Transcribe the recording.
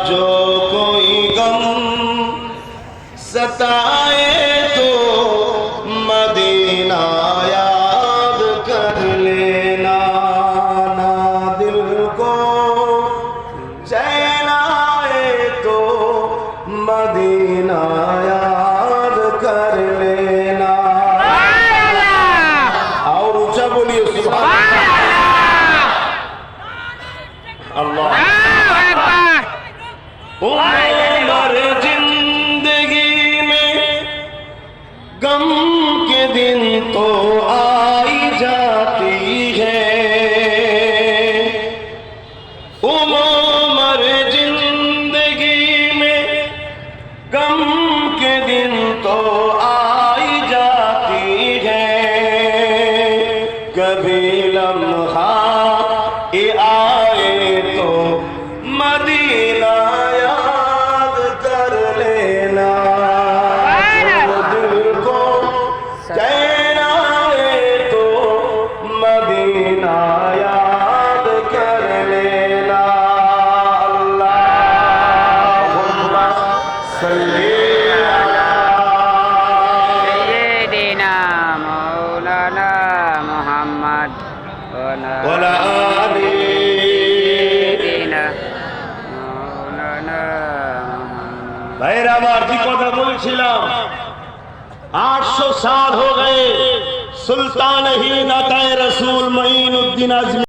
जो कोई गम सताए तो मदीना याद कर लेना, ना दिल को चैन आए तो मदीना याद कर लेना। और ऊंचा बोलिए अल्लाह। उम्र जिंदगी में गम के दिन तो आई जाती है, उम्र जिंदगी में गम के दिन तो आई जाती है। कभी लम्हा ये आए तो मदीना याद कर लेना, दिल को चैन आए तो मदीना याद कर लेना। अल्लाहुम्मा सल्ली अला सय्यिदिना मौलाना मुहम्मद वला आली। भाईरा আমার কি কথা বলছিলাম, 800 साल हो गए सुल्तान ही नाताए रसूल मईनुद्दीन आजमी